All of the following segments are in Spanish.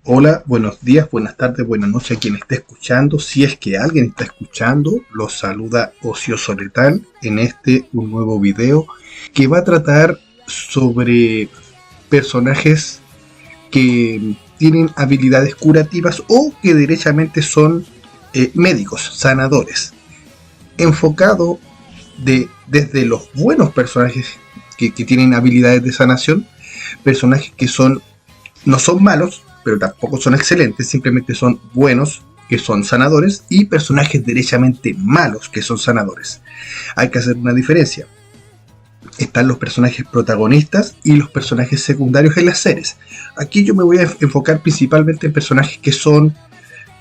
Hola, buenos días, buenas tardes, buenas noches a quien esté escuchando. Si es que alguien está escuchando, los saluda Ocioso Letal en un nuevo video que va a tratar sobre personajes que tienen habilidades curativas o que derechamente son médicos, sanadores. Enfocado desde los buenos personajes que tienen habilidades de sanación, personajes que no son malos, pero tampoco son excelentes, simplemente son buenos, que son sanadores, y personajes derechamente malos, que son sanadores. Hay que hacer una diferencia. Están los personajes protagonistas y los personajes secundarios en las series. Aquí yo me voy a enfocar principalmente en personajes que son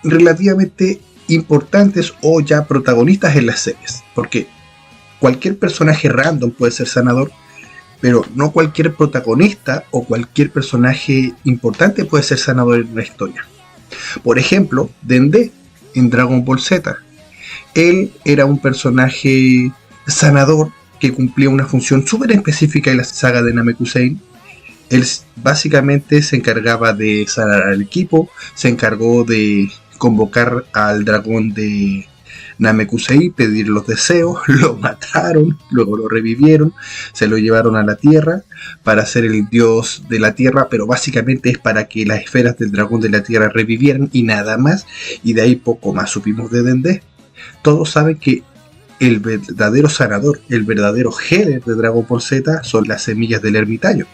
relativamente importantes o ya protagonistas en las series, porque cualquier personaje random puede ser sanador, pero no cualquier protagonista o cualquier personaje importante puede ser sanador en una historia. Por ejemplo, Dende en Dragon Ball Z. Él era un personaje sanador que cumplía una función súper específica en la saga de Namekusei. Él básicamente se encargaba de sanar al equipo, se encargó de convocar al dragón de Namekusei, pedir los deseos, lo mataron, luego lo revivieron, se lo llevaron a la tierra para ser el dios de la tierra, pero básicamente es para que las esferas del dragón de la tierra revivieran y nada más, y de ahí poco más supimos de Dende. Todos saben que el verdadero sanador, el verdadero healer de Dragon Ball Z son las semillas del ermitaño.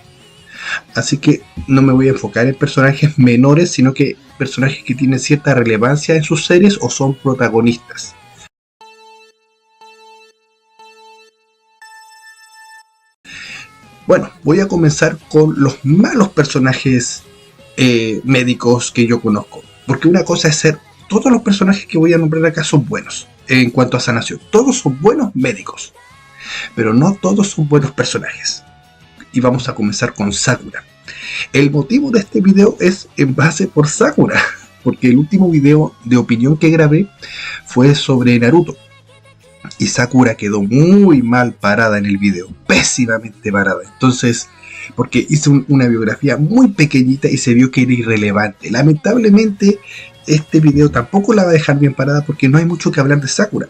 Así que no me voy a enfocar en personajes menores, sino que personajes que tienen cierta relevancia en sus series o son protagonistas. Bueno, voy a comenzar con los malos personajes médicos que yo conozco. Porque una cosa es ser, todos los personajes que voy a nombrar acá son buenos en cuanto a sanación. Todos son buenos médicos, pero no todos son buenos personajes. Y vamos a comenzar con Sakura. El motivo de este video es en base por Sakura, porque el último video de opinión que grabé fue sobre Naruto. Y Sakura quedó muy mal parada en el video, pésimamente parada. Entonces, porque hice una biografía muy pequeñita y se vio que era irrelevante. Lamentablemente, este video tampoco la va a dejar bien parada porque no hay mucho que hablar de Sakura.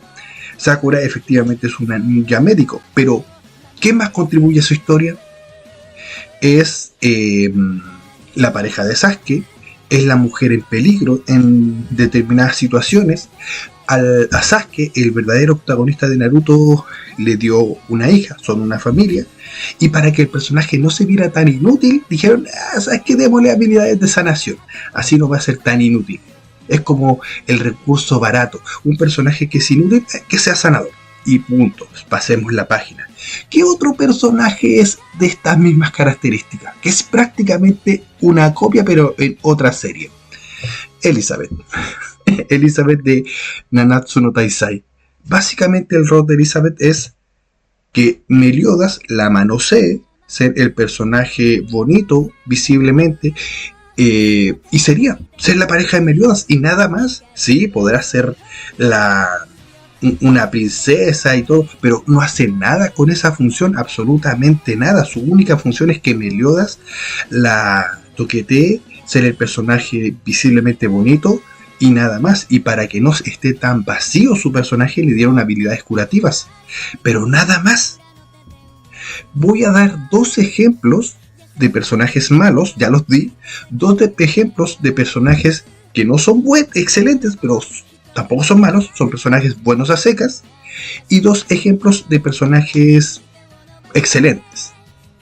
Sakura efectivamente es una ninja médico, pero ¿qué más contribuye a su historia? Es la pareja de Sasuke, es la mujer en peligro en determinadas situaciones. A Sasuke, el verdadero protagonista de Naruto, le dio una hija, son una familia, y para que el personaje no se viera tan inútil, dijeron, ¿sabes qué? Démosle habilidades de sanación, así no va a ser tan inútil. Es como el recurso barato, un personaje que es inútil, que sea sanador, y punto, pasemos la página. ¿Qué otro personaje es de estas mismas características? Que es prácticamente una copia, pero en otra serie. Elizabeth. Elizabeth de Nanatsu no Taizai. Básicamente el rol de Elizabeth es que Meliodas la manosee, ser el personaje bonito visiblemente, y sería ser la pareja de Meliodas y nada más. Sí, podrá ser una princesa y todo, pero no hace nada con esa función, absolutamente nada. Su única función es que Meliodas la toquetee, ser el personaje visiblemente bonito y nada más. Y para que no esté tan vacío su personaje, le dieron habilidades curativas, pero nada más. Voy a dar dos ejemplos de personajes malos, ya los di. Dos ejemplos de personajes que no son excelentes, pero tampoco son malos, son personajes buenos a secas. Y dos ejemplos de personajes excelentes,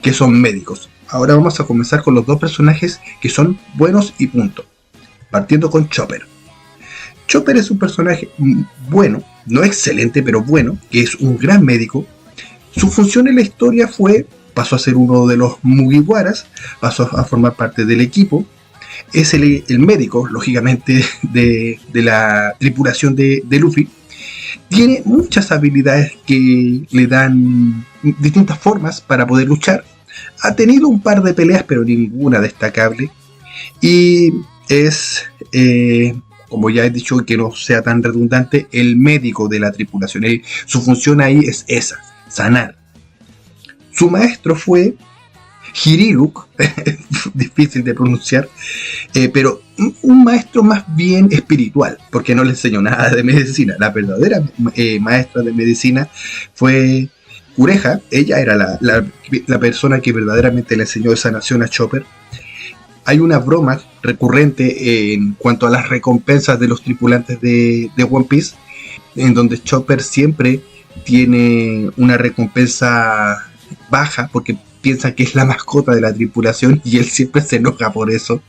que son médicos. Ahora vamos a comenzar con los dos personajes que son buenos y punto. Partiendo con Chopper. Chopper es un personaje bueno, no excelente, pero bueno, que es un gran médico. Su función en la historia pasó a ser uno de los Mugiwaras, pasó a formar parte del equipo. Es el médico, lógicamente, de la tripulación de Luffy. Tiene muchas habilidades que le dan distintas formas para poder luchar. Ha tenido un par de peleas, pero ninguna destacable. Y es, como ya he dicho, que no sea tan redundante, el médico de la tripulación. Su función ahí es esa, sanar. Su maestro fue Hiriruk, difícil de pronunciar, pero un maestro más bien espiritual, porque no le enseñó nada de medicina. La verdadera maestra de medicina fue Cureja. Ella era la persona que verdaderamente le enseñó sanación a Chopper. Hay una broma recurrente en cuanto a las recompensas de los tripulantes de One Piece, en donde Chopper siempre tiene una recompensa baja porque piensa que es la mascota de la tripulación y él siempre se enoja por eso.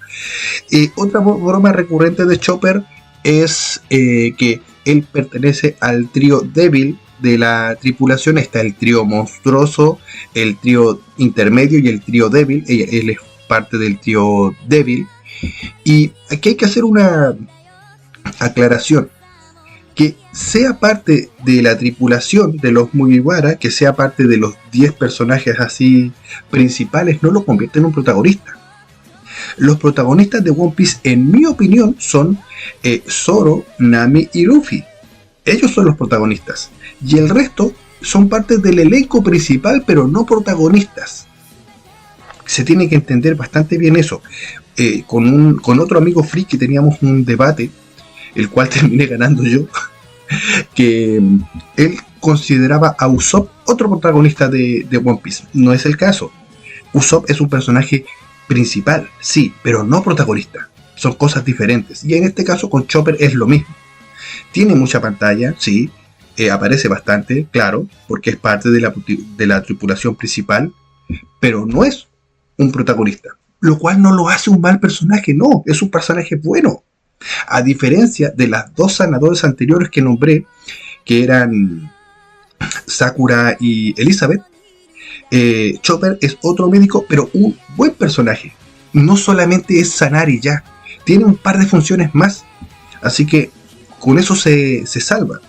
Otra broma recurrente de Chopper es que él pertenece al trío débil de la tripulación. Está el trío monstruoso, el trío intermedio y el trío débil. Él es parte del trío débil. Y aquí hay que hacer una aclaración. Que sea parte de la tripulación de los Mugiwara, que sea parte de los 10 personajes así principales, no lo convierte en un protagonista. Los protagonistas de One Piece, en mi opinión, son Zoro, Nami y Luffy. Ellos son los protagonistas. Y el resto son parte del elenco principal, pero no protagonistas. Se tiene que entender bastante bien eso. Con otro amigo friki teníamos un debate, el cual terminé ganando yo, que él consideraba a Usopp otro protagonista de One Piece. No es el caso. Usopp es un personaje principal, sí, pero no protagonista. Son cosas diferentes. Y en este caso con Chopper es lo mismo. Tiene mucha pantalla, sí, aparece bastante, claro, porque es parte de la tripulación principal, pero no es un protagonista. Lo cual no lo hace un mal personaje, no, es un personaje bueno. A diferencia de las dos sanadores anteriores que nombré, que eran Sakura y Elizabeth, Chopper es otro médico, pero un buen personaje. No solamente es sanar y ya, tiene un par de funciones más, así que con eso se salva.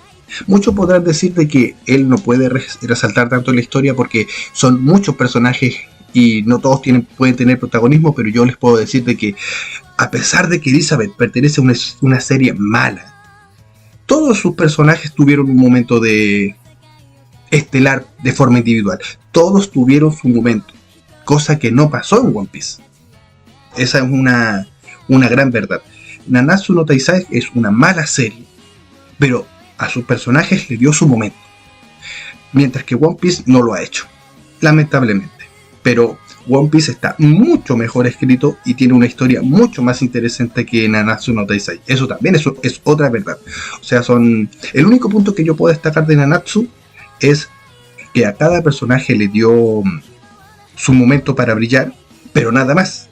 Muchos podrán decir de que él no puede resaltar tanto en la historia porque son muchos personajes y no todos pueden tener protagonismo, pero yo les puedo decir de que a pesar de que Elizabeth pertenece a una serie mala, todos sus personajes tuvieron un momento de estelar de forma individual. Todos tuvieron su momento, cosa que no pasó en One Piece. Esa es una gran verdad. Nanatsu no Taizai es una mala serie, pero a sus personajes le dio su momento, mientras que One Piece no lo ha hecho, lamentablemente. Pero One Piece está mucho mejor escrito y tiene una historia mucho más interesante que Nanatsu no Taizai. Eso también es otra verdad. O sea, el único punto que yo puedo destacar de Nanatsu es que a cada personaje le dio su momento para brillar, pero nada más.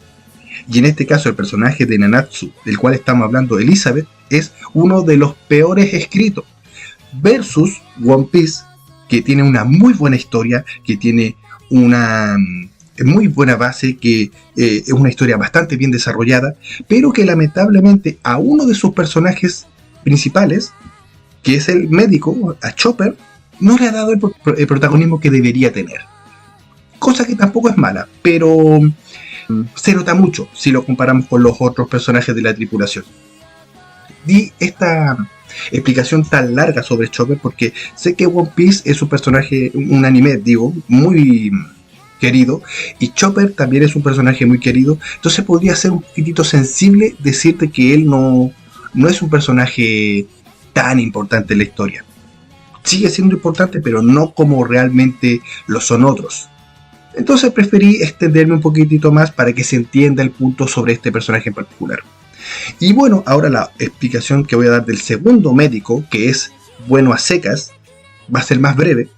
Y en este caso el personaje de Nanatsu, del cual estamos hablando, Elizabeth, es uno de los peores escritos. Versus One Piece, que tiene una muy buena historia, que tiene una muy buena base, que es una historia bastante bien desarrollada, pero que lamentablemente a uno de sus personajes principales, que es el médico, a Chopper, no le ha dado el protagonismo que debería tener. Cosa que tampoco es mala, pero se nota mucho si lo comparamos con los otros personajes de la tripulación. Di esta explicación tan larga sobre Chopper porque sé que One Piece es un personaje, un anime, digo, muy querido, y Chopper también es un personaje muy querido, entonces podría ser un poquitito sensible decirte que él no es un personaje tan importante en la historia. Sigue siendo importante, pero no como realmente lo son otros. Entonces preferí extenderme un poquitito más para que se entienda el punto sobre este personaje en particular. Y bueno, ahora la explicación que voy a dar del segundo médico, que es bueno a secas, va a ser más breve,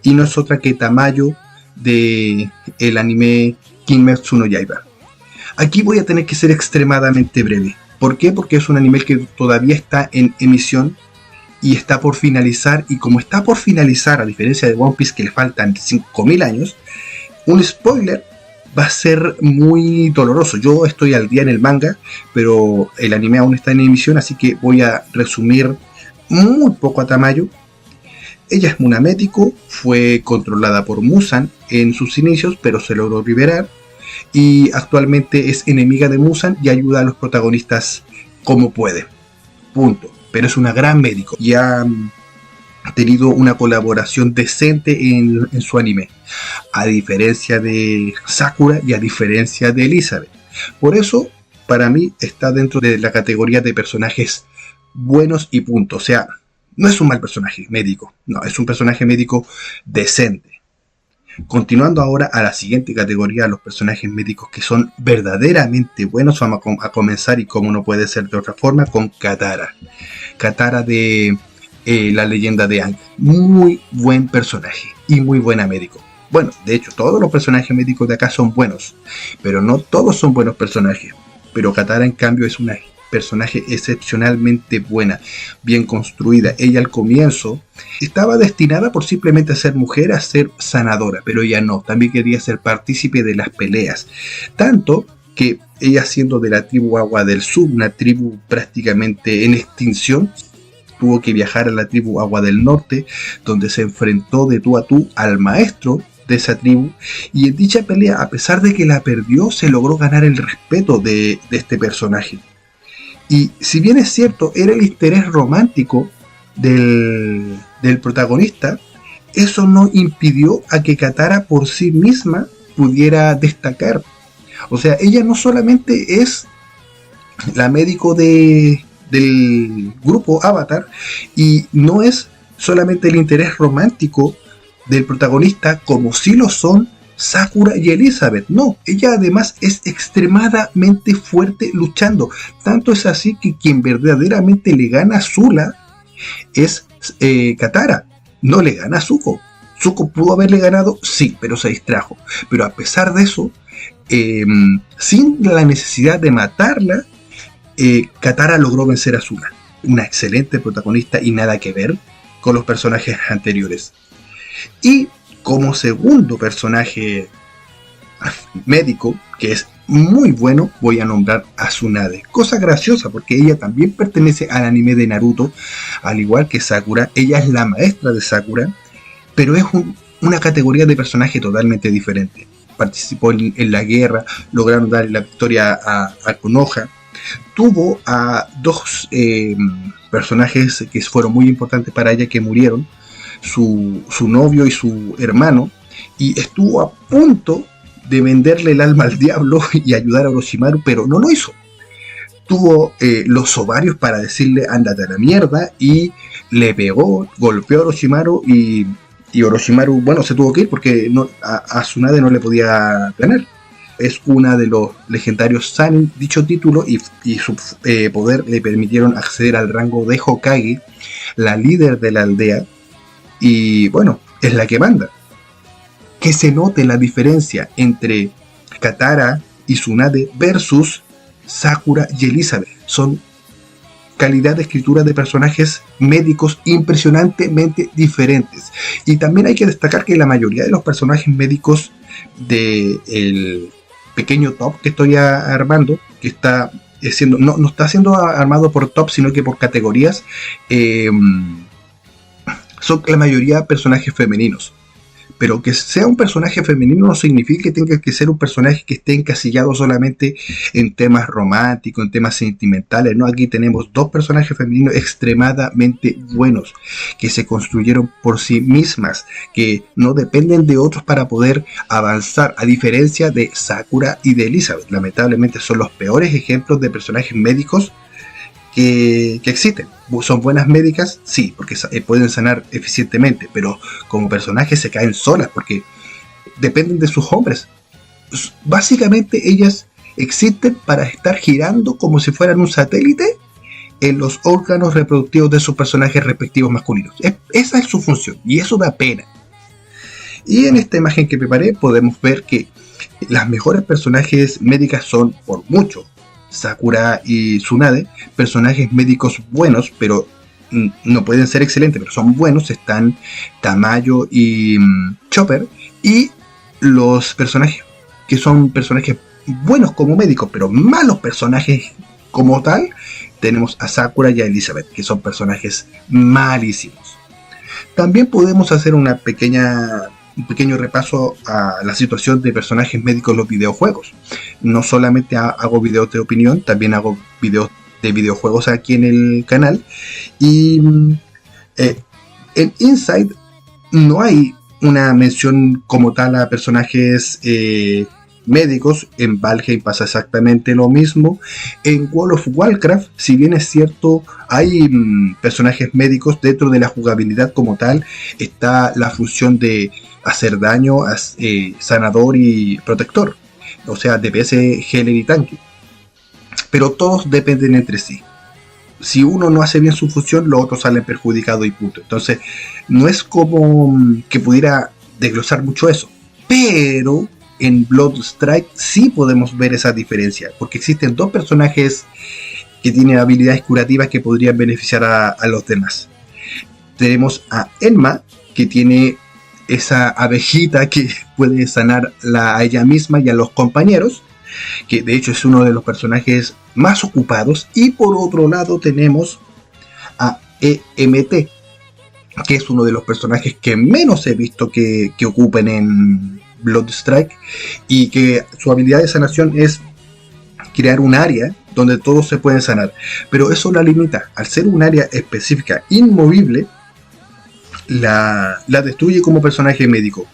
y no es otra que Tamayo de el anime Kimetsu no Yaiba. Aquí voy a tener que ser extremadamente breve. ¿Por qué? Porque es un anime que todavía está en emisión y está por finalizar, y como está por finalizar, a diferencia de One Piece que le faltan 5000 años, un spoiler va a ser muy doloroso. Yo estoy al día en el manga, pero el anime aún está en emisión, así que voy a resumir muy poco a Tamayo. Ella es una médico, fue controlada por Muzan en sus inicios, pero se logró liberar, y actualmente es enemiga de Muzan y ayuda a los protagonistas como puede. Punto. Pero es una gran médico. Ya tenido una colaboración decente en su anime, a diferencia de Sakura y a diferencia de Elizabeth. Por eso, para mí, está dentro de la categoría de personajes buenos y punto. O sea, no es un mal personaje médico, no, es un personaje médico decente. Continuando ahora a la siguiente categoría, los personajes médicos que son verdaderamente buenos, vamos a comenzar, y como no puede ser de otra forma, con Katara. Katara de la leyenda de Aang. Muy buen personaje y muy buena médico. Bueno, de hecho, todos los personajes médicos de acá son buenos, pero no todos son buenos personajes. Pero Katara, en cambio, es una personaje excepcionalmente buena, bien construida. Ella al comienzo estaba destinada por simplemente ser mujer a ser sanadora, pero ella no, también quería ser partícipe de las peleas. Tanto que ella, siendo de la tribu Agua del Sur, una tribu prácticamente en extinción, tuvo que viajar a la tribu Agua del Norte, donde se enfrentó de tú a tú al maestro de esa tribu, y en dicha pelea, a pesar de que la perdió, se logró ganar el respeto de este personaje. Y si bien es cierto, era el interés romántico del protagonista, eso no impidió a que Katara por sí misma pudiera destacar. O sea, ella no solamente es la médico del grupo Avatar, y no es solamente el interés romántico del protagonista, como sí lo son Sakura y Elizabeth. No, ella además es extremadamente fuerte luchando. Tanto es así que quien verdaderamente le gana a Zula es Katara. No le gana a Zuko. Zuko pudo haberle ganado, sí, pero se distrajo. Pero a pesar de eso, sin la necesidad de matarla, Katara logró vencer a Zula. Una excelente protagonista y nada que ver con los personajes anteriores. Y como segundo personaje médico, que es muy bueno, voy a nombrar a Tsunade. Cosa graciosa, porque ella también pertenece al anime de Naruto, al igual que Sakura. Ella es la maestra de Sakura, pero es una categoría de personaje totalmente diferente. Participó en la guerra, lograron dar la victoria a Konoha. Tuvo a dos personajes que fueron muy importantes para ella, que murieron, su novio y su hermano, y estuvo a punto de venderle el alma al diablo y ayudar a Orochimaru, pero no lo hizo. Tuvo los ovarios para decirle ándate a la mierda, y le pegó, golpeó a Orochimaru, y Orochimaru, bueno, se tuvo que ir porque a Tsunade no le podía ganar. Es una de los legendarios Sannin, dicho título, y su poder le permitieron acceder al rango de Hokage, la líder de la aldea, y bueno, es la que manda. Que se note la diferencia entre Katara y Tsunade versus Sakura y Elizabeth. Son calidad de escritura de personajes médicos impresionantemente diferentes. Y también hay que destacar que la mayoría de los personajes médicos del pequeño top que estoy armando, que está siendo, no está siendo armado por top, sino que por categorías, son la mayoría personajes femeninos. Pero que sea un personaje femenino no significa que tenga que ser un personaje que esté encasillado solamente en temas románticos, en temas sentimentales. No, aquí tenemos dos personajes femeninos extremadamente buenos, que se construyeron por sí mismas, que no dependen de otros para poder avanzar, a diferencia de Sakura y de Elizabeth. Lamentablemente son los peores ejemplos de personajes médicos que existen. ¿Son buenas médicas? Sí, porque pueden sanar eficientemente, pero como personajes se caen solas porque dependen de sus hombres. Básicamente ellas existen para estar girando como si fueran un satélite en los órganos reproductivos de sus personajes respectivos masculinos. Esa es su función, y eso da pena. Y en esta imagen que preparé podemos ver que las mejores personajes médicas son, por mucho, Sakura y Tsunade, personajes médicos buenos, pero no pueden ser excelentes, pero son buenos. Están Tamayo y Chopper, y los personajes que son personajes buenos como médicos, pero malos personajes como tal, tenemos a Sakura y a Elizabeth, que son personajes malísimos. También podemos hacer un pequeño repaso a la situación de personajes médicos en los videojuegos. No solamente hago videos de opinión, también hago videos de videojuegos aquí en el canal. Y En Inside no hay una mención como tal a personajes médicos. En Valheim pasa exactamente lo mismo. En World of Warcraft, si bien es cierto, hay personajes médicos dentro de la jugabilidad como tal. Está la función de hacer daño, sanador y protector, o sea, DPS, healer y tanque. Pero todos dependen entre sí. Si uno no hace bien su función, los otros salen perjudicados y punto. Entonces, no es como que pudiera desglosar mucho eso. Pero en Bloodstrike sí podemos ver esa diferencia, porque existen dos personajes que tienen habilidades curativas que podrían beneficiar a los demás. Tenemos a Enma, que tiene esa abejita que puede sanar a ella misma y a los compañeros, que de hecho es uno de los personajes más ocupados. Y por otro lado tenemos a EMT, que es uno de los personajes que menos he visto que ocupen en Bloodstrike, y que su habilidad de sanación es crear un área donde todos se pueden sanar, pero eso la limita. Al ser un área específica inmovible, la destruye como personaje médico,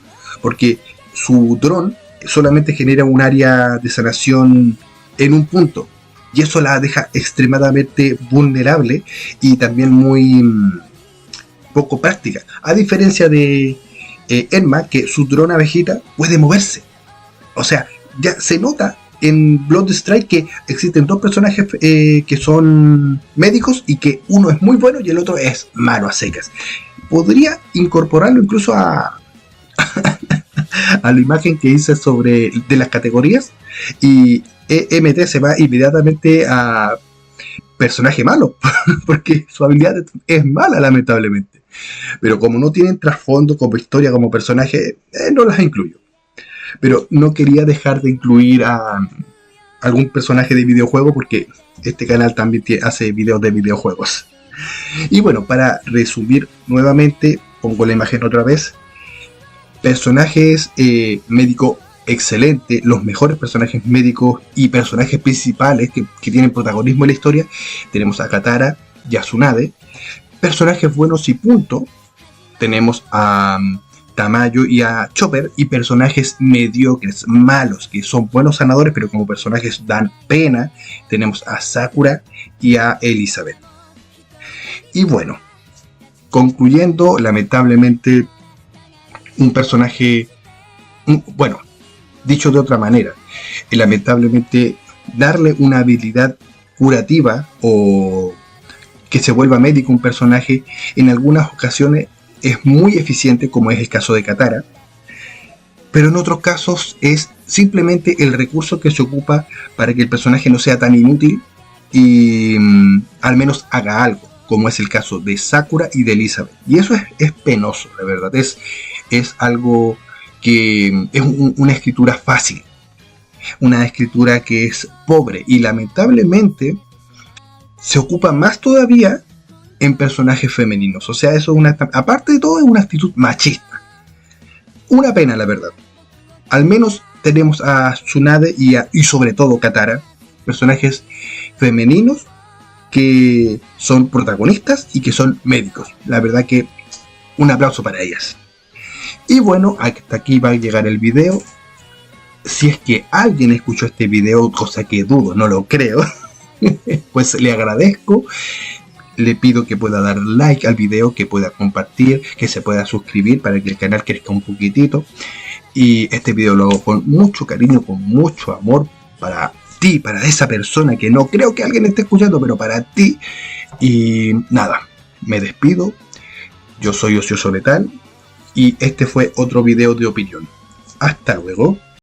porque su dron solamente genera un área de sanación en un punto, y eso la deja extremadamente vulnerable y también muy poco práctica, a diferencia de Enma, que su dron abejita puede moverse. O sea, ya se nota en Bloodstrike que existen dos personajes que son médicos, y que uno es muy bueno y el otro es malo a secas. Podría incorporarlo incluso a la imagen que hice sobre de las categorías, y EMT se va inmediatamente a personaje malo porque su habilidad es mala, lamentablemente. Pero como no tienen trasfondo como historia, como personaje, no las incluyo. Pero no quería dejar de incluir a algún personaje de videojuego, porque este canal también hace videos de videojuegos. Y bueno, para resumir nuevamente, pongo la imagen otra vez. Personajes médico excelente, los mejores personajes médicos y personajes principales que tienen protagonismo en la historia. Tenemos a Katara y a Tsunade. Personajes buenos y punto, tenemos a Tamayo y a Chopper. Y personajes mediocres, malos, que son buenos sanadores, pero como personajes dan pena, tenemos a Sakura y a Elizabeth. Y bueno, concluyendo, lamentablemente un personaje, bueno, dicho de otra manera, lamentablemente darle una habilidad curativa o que se vuelva médico un personaje en algunas ocasiones es muy eficiente, como es el caso de Katara, pero en otros casos es simplemente el recurso que se ocupa para que el personaje no sea tan inútil y al menos haga algo, como es el caso de Sakura y de Elizabeth. Y eso es penoso, la verdad. Es algo que es una escritura fácil, una escritura que es pobre, y lamentablemente se ocupa más todavía en personajes femeninos. O sea, eso es aparte de todo, es una actitud machista. Una pena, la verdad. Al menos tenemos a Tsunade y sobre todo Katara, personajes femeninos que son protagonistas y que son médicos. La verdad que un aplauso para ellas. Y bueno, hasta aquí va a llegar el video. Si es que alguien escuchó este video, cosa que dudo, no lo creo, pues le agradezco. Le pido que pueda dar like al video, que pueda compartir, que se pueda suscribir para que el canal crezca un poquitito. Y este video lo hago con mucho cariño, con mucho amor para ti, para esa persona que no creo que alguien esté escuchando, pero para ti. Y nada, me despido. Yo soy Ocioso Letal y este fue otro video de opinión. Hasta luego.